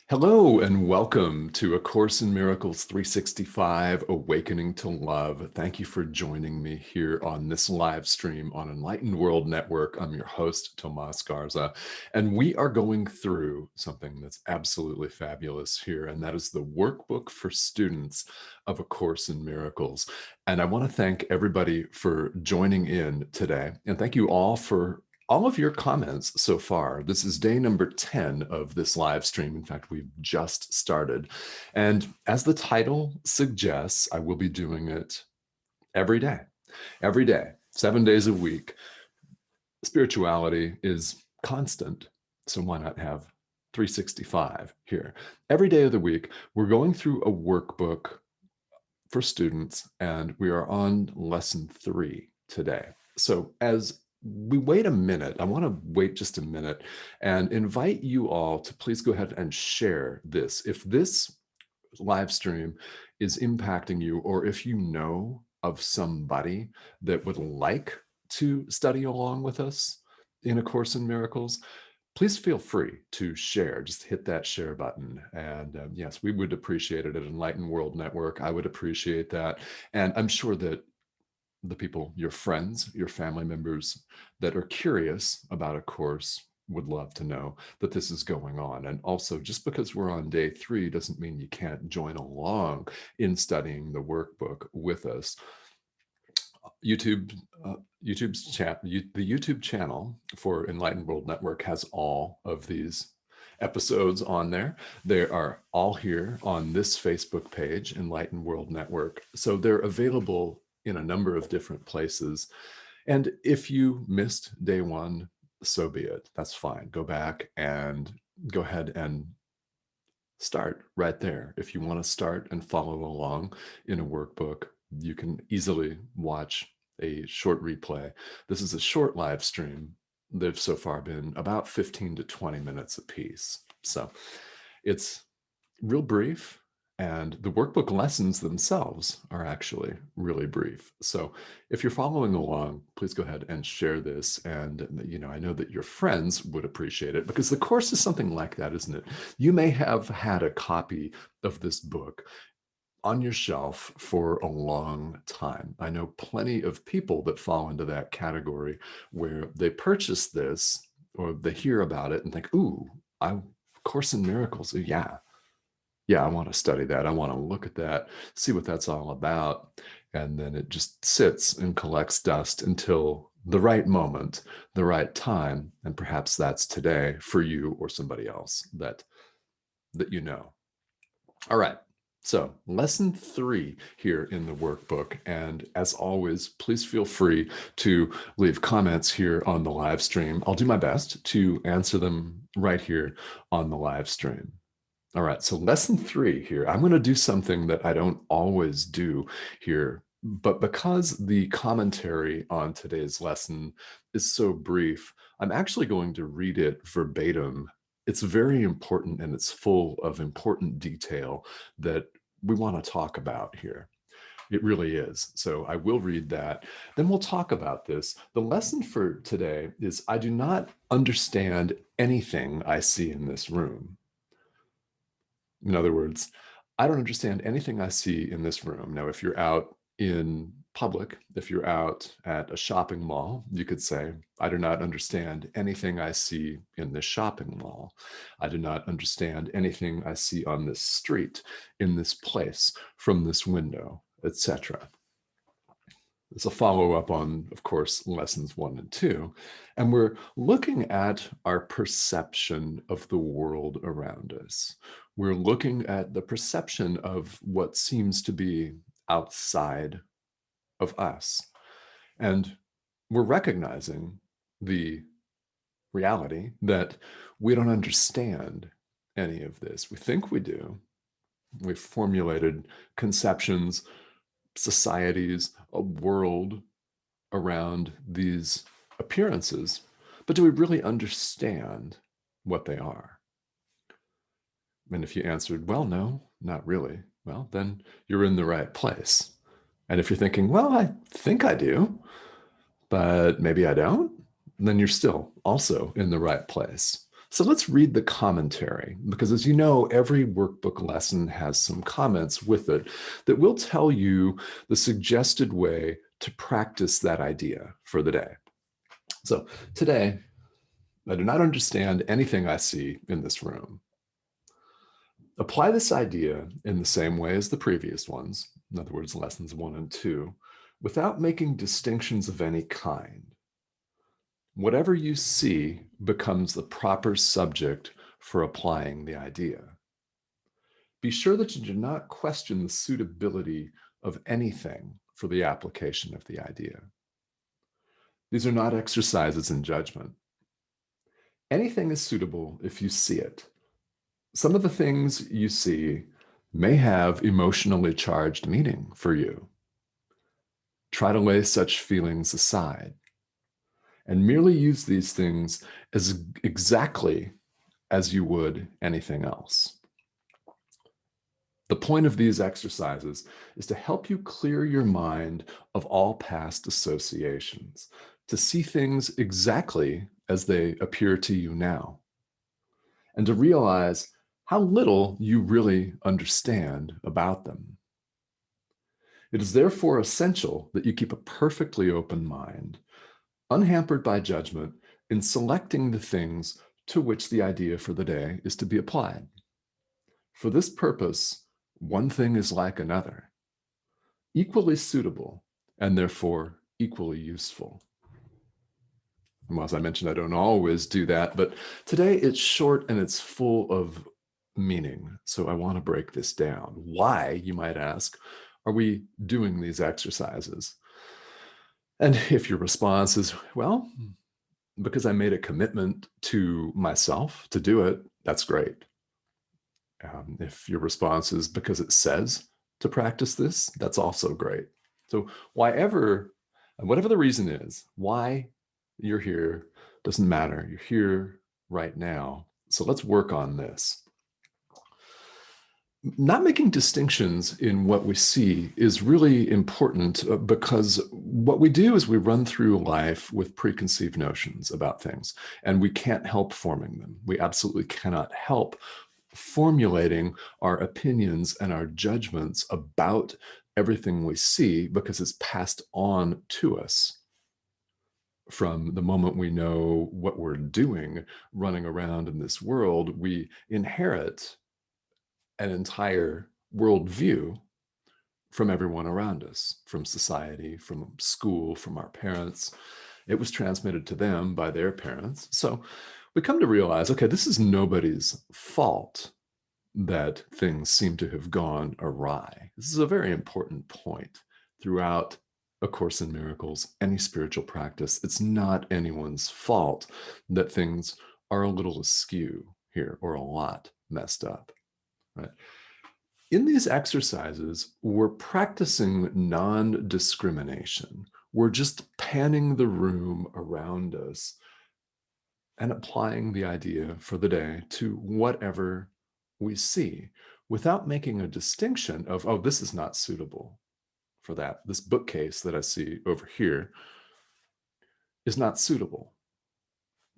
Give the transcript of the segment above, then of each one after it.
Hello and welcome to A Course in Miracles 365, Awakening to Love. Thank you for joining me here on this live stream on Enlightened World Network. I'm your host, Tomas Garza, and we are going through something that's absolutely fabulous here, and that is the Workbook for Students of A Course in Miracles. And I want to thank everybody for joining in today, and thank you all of your comments so far. This is day number 10 of this live stream. In fact, we've just started. And as the title suggests, I will be doing it every day, 7 days a week. Spirituality is constant, so why not have 365 here? Every day of the week, we're going through a workbook for students, and we are on lesson 3 today. So as we wait a minute, I want to wait just a minute and invite you all to please go ahead and share this. If this live stream is impacting you, or if you know of somebody that would like to study along with us in A Course in Miracles, please feel free to share. Just hit that share button. And yes, we would appreciate it at Enlightened World Network. I would appreciate that. And I'm sure that the people, your friends, your family members that are curious about A Course would love to know that this is going on. And also, just because we're on day 3 doesn't mean you can't join along in studying the workbook with us. YouTube's chat, the YouTube channel for Enlightened World Network has all of these episodes on there. They are all here on this Facebook page, Enlightened World Network. So they're available in a number of different places. And if you missed day 1, so be it. That's fine. Go back and go ahead and start right there. If you want to start and follow along in a workbook, you can easily watch a short replay. This is a short live stream. They've so far been about 15 to 20 minutes apiece. So it's real brief. And the workbook lessons themselves are actually really brief. So if you're following along, please go ahead and share this. And, I know that your friends would appreciate it, because the course is something like that, isn't it? You may have had a copy of this book on your shelf for a long time. I know plenty of people that fall into that category where they purchase this or they hear about it and think, ooh, Course in Miracles. Yeah, I want to study that. I want to look at that, see what that's all about. And then it just sits and collects dust until the right moment, the right time. And perhaps that's today for you or somebody else that you know. All right. So lesson 3 here in the workbook. And as always, please feel free to leave comments here on the live stream. I'll do my best to answer them right here on the live stream. All right, so lesson 3 here. I'm going to do something that I don't always do here, but because the commentary on today's lesson is so brief, I'm actually going to read it verbatim. It's very important and it's full of important detail that we want to talk about here. It really is. So I will read that. Then we'll talk about this. The lesson for today is I do not understand anything I see in this room. In other words, I don't understand anything I see in this room. Now, if you're out in public, if you're out at a shopping mall, you could say, I do not understand anything I see in this shopping mall. I do not understand anything I see on this street, in this place, from this window, etc. It's a follow-up on, of course, lessons 1 and 2. And we're looking at our perception of the world around us. We're looking at the perception of what seems to be outside of us. And we're recognizing the reality that we don't understand any of this. We think we do. We've formulated conceptions, societies, a world around these appearances, but do we really understand what they are? And if you answered, well, no, not really, well, then you're in the right place. And if you're thinking, well, I think I do, but maybe I don't, then you're still also in the right place. So let's read the commentary, because as you know, every workbook lesson has some comments with it that will tell you the suggested way to practice that idea for the day. So today, I do not understand anything I see in this room. Apply this idea in the same way as the previous ones, in other words, lessons 1 and 2, without making distinctions of any kind. Whatever you see becomes the proper subject for applying the idea. Be sure that you do not question the suitability of anything for the application of the idea. These are not exercises in judgment. Anything is suitable if you see it. Some of the things you see may have emotionally charged meaning for you. Try to lay such feelings aside and merely use these things as exactly as you would anything else. The point of these exercises is to help you clear your mind of all past associations, to see things exactly as they appear to you now, and to realize how little you really understand about them. It is therefore essential that you keep a perfectly open mind, unhampered by judgment, in selecting the things to which the idea for the day is to be applied. For this purpose, one thing is like another, equally suitable, and therefore equally useful. And as I mentioned, I don't always do that, but today it's short and it's full of meaning. So I want to break this down. Why, you might ask, are we doing these exercises? And if your response is, well, because I made a commitment to myself to do it, that's great. If your response is because it says to practice this, that's also great. So whatever the reason is, why you're here doesn't matter. You're here right now. So let's work on this. Not making distinctions in what we see is really important because what we do is we run through life with preconceived notions about things, and we can't help forming them. We absolutely cannot help formulating our opinions and our judgments about everything we see because it's passed on to us from the moment we know what we're doing running around in this world. We inherit an entire worldview from everyone around us, from society, from school, from our parents. It was transmitted to them by their parents. So we come to realize, okay, this is nobody's fault that things seem to have gone awry. This is a very important point throughout A Course in Miracles, any spiritual practice. It's not anyone's fault that things are a little askew here or a lot messed up, right? In these exercises, we're practicing non-discrimination. We're just panning the room around us and applying the idea for the day to whatever we see without making a distinction of, oh, this is not suitable for that. This bookcase that I see over here is not suitable.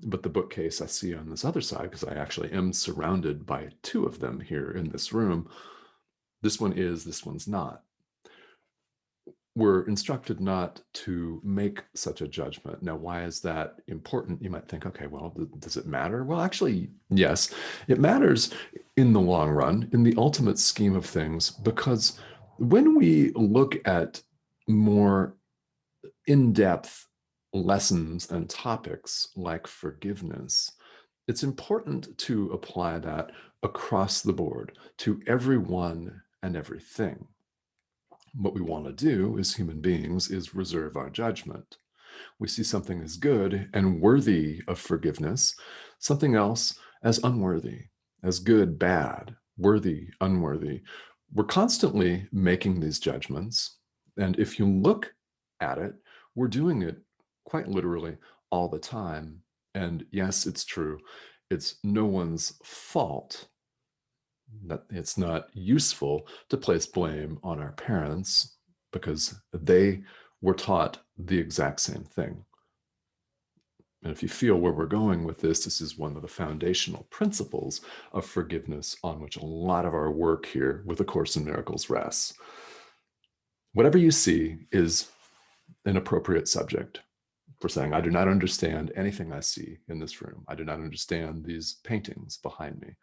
But the bookcase I see on this other side, because I actually am surrounded by two of them here in this room, this one is, this one's not. We're instructed not to make such a judgment. Now, why is that important? You might think, okay, well, does it matter? Well, actually, yes, it matters in the long run, in the ultimate scheme of things, because when we look at more in-depth lessons and topics like forgiveness, it's important to apply that across the board to everyone and everything. What we want to do as human beings is reserve our judgment. We see something as good and worthy of forgiveness, something else as unworthy, as good, bad, worthy, unworthy. We're constantly making these judgments. And if you look at it, we're doing it quite literally all the time. And yes, it's true. It's no one's fault that it's not useful to place blame on our parents because they were taught the exact same thing. And if you feel where we're going with this, this is one of the foundational principles of forgiveness on which a lot of our work here with A Course in Miracles rests. Whatever you see is an appropriate subject for saying, I do not understand anything I see in this room. I do not understand these paintings behind me.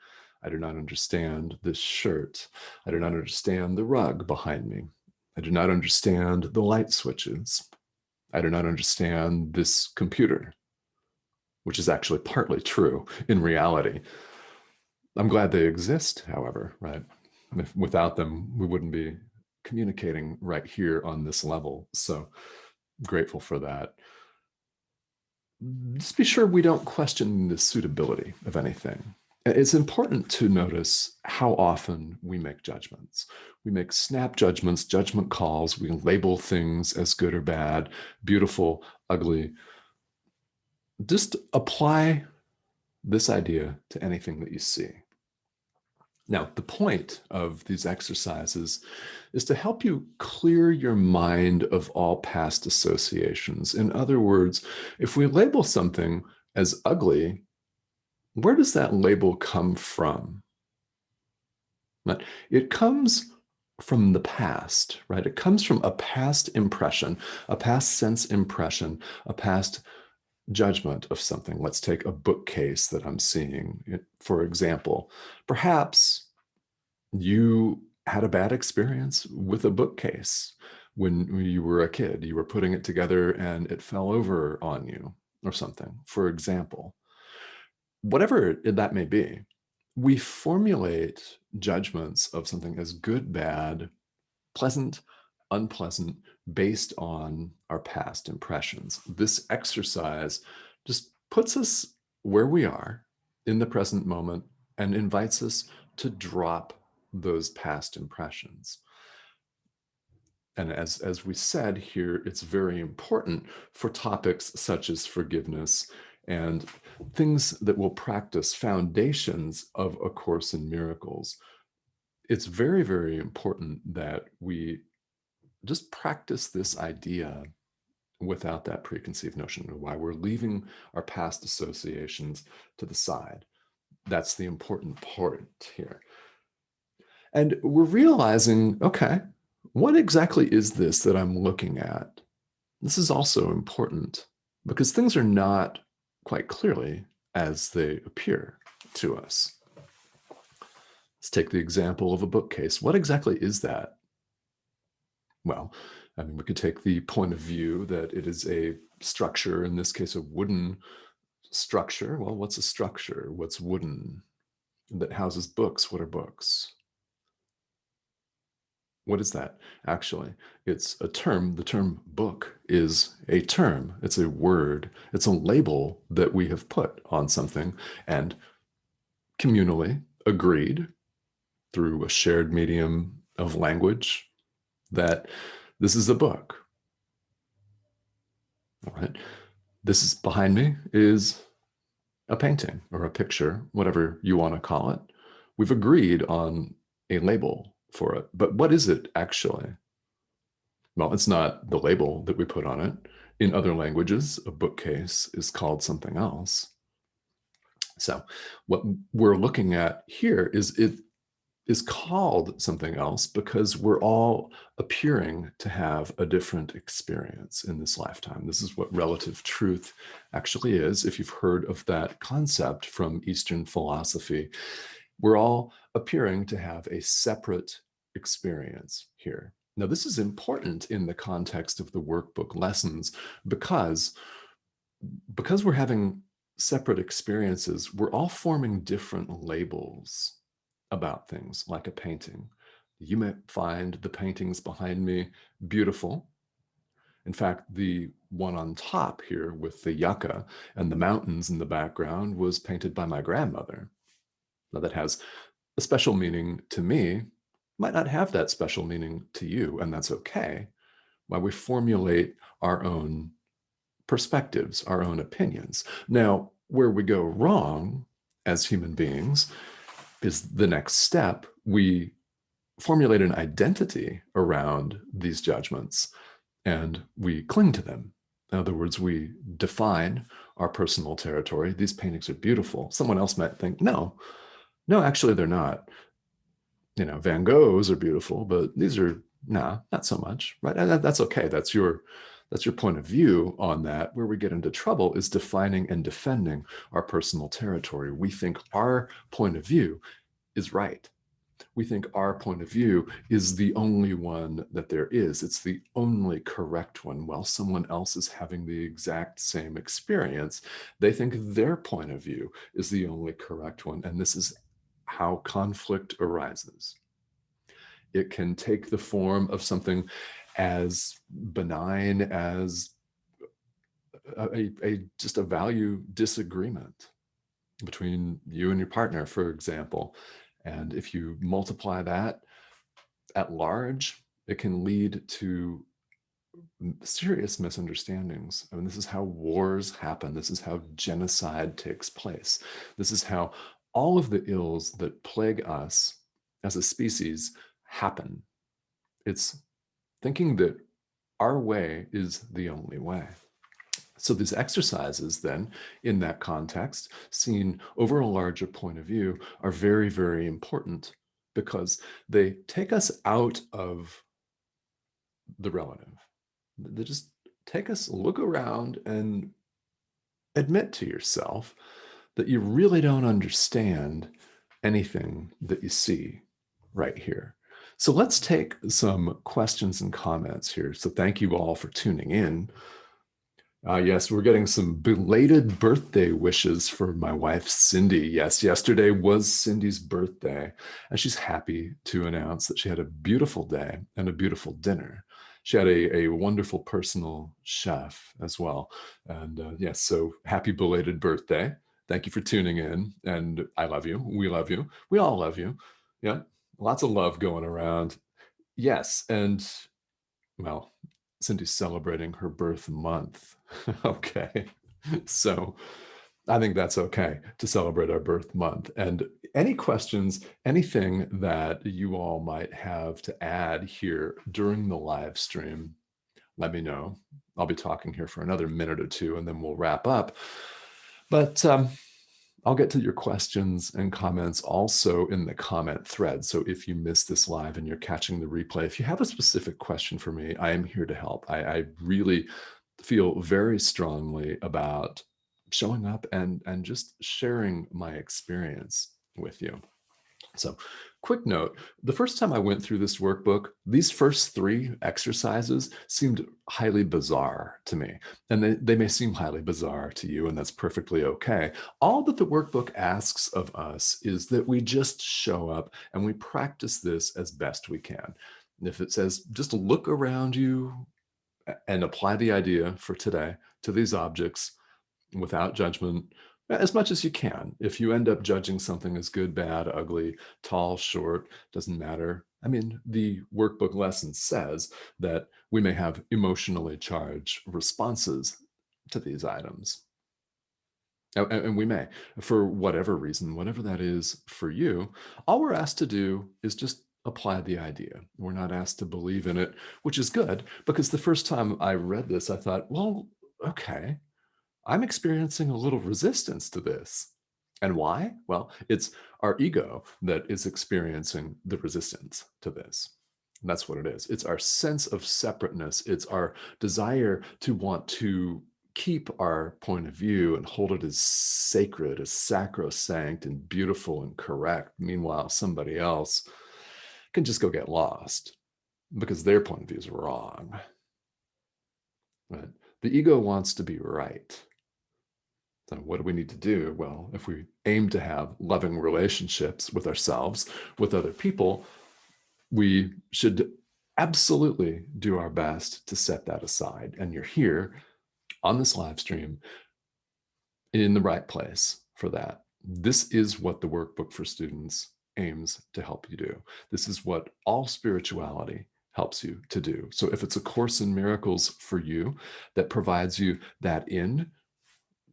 I do not understand this shirt. I do not understand the rug behind me. I do not understand the light switches. I do not understand this computer, which is actually partly true in reality. I'm glad they exist, however, right? Without them, we wouldn't be communicating right here on this level. So grateful for that. Just be sure we don't question the suitability of anything. It's important to notice how often we make judgments. We make snap judgments, judgment calls. We label things as good or bad, beautiful, ugly. Just apply this idea to anything that you see. Now, the point of these exercises is to help you clear your mind of all past associations. In other words, if we label something as ugly, where does that label come from? It comes from the past, right? It comes from a past impression, a past sense impression, a past judgment of something. Let's take a bookcase that I'm seeing, for example. Perhaps you had a bad experience with a bookcase when you were a kid. You were putting it together and it fell over on you or something, for example. Whatever that may be, we formulate judgments of something as good, bad, pleasant, unpleasant, based on our past impressions. This exercise just puts us where we are in the present moment and invites us to drop those past impressions. And as we said here, it's very important for topics such as forgiveness and things that will practice foundations of A Course in Miracles. It's very, very important that we just practice this idea without that preconceived notion of why we're leaving our past associations to the side. That's the important part here. And we're realizing, okay, what exactly is this that I'm looking at? This is also important because things are not quite clearly as they appear to us. Let's take the example of a bookcase. What exactly is that? Well, I mean, we could take the point of view that it is a structure, in this case, a wooden structure. Well, what's a structure? What's wooden? That houses books. What are books? What is that? Actually, it's a term. The term book is a term. It's a word. It's a label that we have put on something and communally agreed through a shared medium of language that this is a book. All right. This is behind me is a painting or a picture, whatever you want to call it. We've agreed on a label for it. But what is it actually? Well, it's not the label that we put on it. In other languages, a bookcase is called something else. So what we're looking at here is it is called something else because we're all appearing to have a different experience in this lifetime. This is what relative truth actually is. If you've heard of that concept from Eastern philosophy, we're all appearing to have a separate experience here. Now, this is important in the context of the workbook lessons because we're having separate experiences, we're all forming different labels about things, like a painting. You may find the paintings behind me beautiful. In fact, the one on top here with the yucca and the mountains in the background was painted by my grandmother. Now, that has a special meaning to me, might not have that special meaning to you, and that's okay. While we formulate our own perspectives, our own opinions. Now, where we go wrong as human beings is the next step. We formulate an identity around these judgments and we cling to them In other words, we define our personal territory. These paintings are beautiful. Someone else might think, no, actually they're not. Van Gogh's are beautiful, but these are, nah, not so much, right? And that's okay. That's your point of view on that. Where we get into trouble is defining and defending our personal territory. We think our point of view is right. We think our point of view is the only one that there is. It's the only correct one. While someone else is having the exact same experience, they think their point of view is the only correct one. And this is how conflict arises. It can take the form of something as benign as just a value disagreement between you and your partner, for example. And if you multiply that at large, it can lead to serious misunderstandings. I mean, this is how wars happen. This is how genocide takes place. This is how all of the ills that plague us as a species happen. It's thinking that our way is the only way. So these exercises then, in that context, seen over a larger point of view, are very, very important because they take us out of the relative. They just take us, look around and admit to yourself that you really don't understand anything that you see right here. So let's take some questions and comments here. So thank you all for tuning in. Yes, we're getting some belated birthday wishes for my wife, Cindy. Yes, yesterday was Cindy's birthday, and she's happy to announce that she had a beautiful day and a beautiful dinner. She had a wonderful personal chef as well. And yes, so happy belated birthday. Thank you for tuning in. And I love you. We love you. We all love you. Yeah, lots of love going around. Yes, and well, Cindy's celebrating her birth month. Okay. So I think that's okay to celebrate our birth month. And any questions, anything that you all might have to add here during the live stream, let me know. I'll be talking here for another minute or two and then we'll wrap up. But I'll get to your questions and comments also in the comment thread. So if you missed this live and you're catching the replay, if you have a specific question for me, I am here to help. I really feel very strongly about showing up and just sharing my experience with you. So quick note, the first time I went through this workbook, these first 3 exercises seemed highly bizarre to me. And they may seem highly bizarre to you, and that's perfectly okay. All that the workbook asks of us is that we just show up and we practice this as best we can. And if it says, just look around you and apply the idea for today to these objects without judgment, as much as you can. If you end up judging something as good, bad, ugly, tall, short, doesn't matter. I mean, the workbook lesson says that we may have emotionally charged responses to these items. And we may, for whatever reason, whatever that is for you. All we're asked to do is just apply the idea. We're not asked to believe in it, which is good, because the first time I read this, I thought, well, okay, I'm experiencing a little resistance to this. And why? Well, it's our ego that is experiencing the resistance to this. And that's what it is. It's our sense of separateness. It's our desire to want to keep our point of view and hold it as sacred, as sacrosanct and beautiful and correct. Meanwhile, somebody else can just go get lost because their point of view is wrong. Right? The ego wants to be right. So what do we need to do? Well, if we aim to have loving relationships with ourselves, with other people, we should absolutely do our best to set that aside. And you're here on this live stream in the right place for that. This is what the Workbook for Students aims to help you do. This is what all spirituality helps you to do. So if it's a Course in Miracles for you that provides you that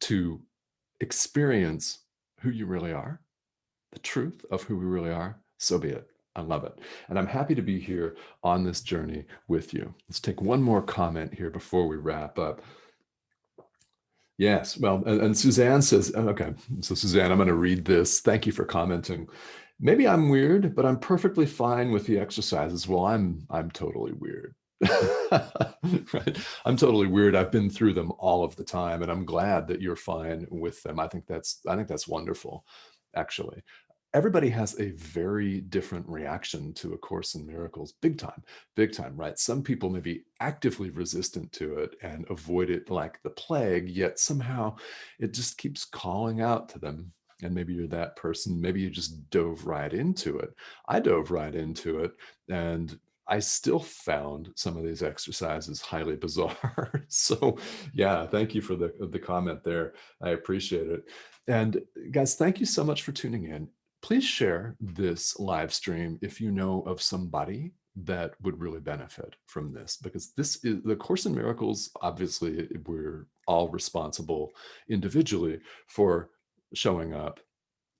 to experience who you really are, the truth of who we really are, so be it. I love it. And I'm happy to be here on this journey with you. Let's take one more comment here before we wrap up. Yes. Well, and Suzanne says, okay, so Suzanne, I'm going to read this. Thank you for commenting. Maybe I'm weird, but I'm perfectly fine with the exercises. Well, I'm totally weird. Right. I'm totally weird. I've been through them all of the time, and I'm glad that you're fine with them. I think that's wonderful, actually. Everybody has a very different reaction to A Course in Miracles, big time, right? Some people may be actively resistant to it and avoid it like the plague, yet somehow it just keeps calling out to them. And maybe you're that person. Maybe you just dove right into it. I dove right into it, and I still found some of these exercises highly bizarre. So, yeah, thank you for the comment there. I appreciate it. And guys, thank you so much for tuning in. Please share this live stream if you know of somebody that would really benefit from this, because this is the Course in Miracles. Obviously, we're all responsible individually for showing up,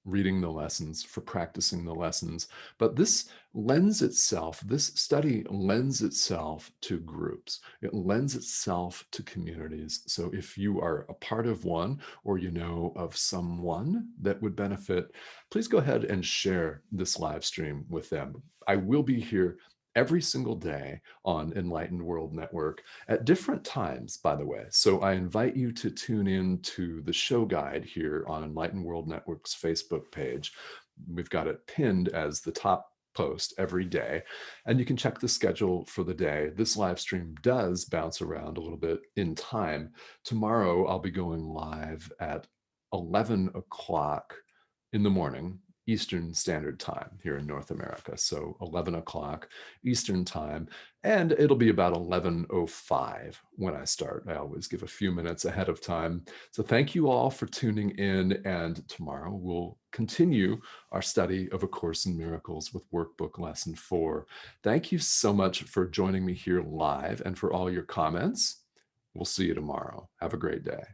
reading the lessons, for practicing the lessons. But this study lends itself to groups. It lends itself to communities. So if you are a part of one, or you know of someone that would benefit, please go ahead and share this live stream with them. I will be here every single day on Enlightened World Network at different times, by the way. So I invite you to tune in to the show guide here on Enlightened World Network's Facebook page. We've got it pinned as the top post every day, and you can check the schedule for the day. This live stream does bounce around a little bit in time. Tomorrow, I'll be going live at 11 o'clock in the morning, Eastern Standard Time here in North America. So 11 o'clock Eastern Time, and it'll be about 11:05 when I start. I always give a few minutes ahead of time. So thank you all for tuning in, and tomorrow we'll continue our study of A Course in Miracles with Workbook Lesson 4. Thank you so much for joining me here live and for all your comments. We'll see you tomorrow. Have a great day.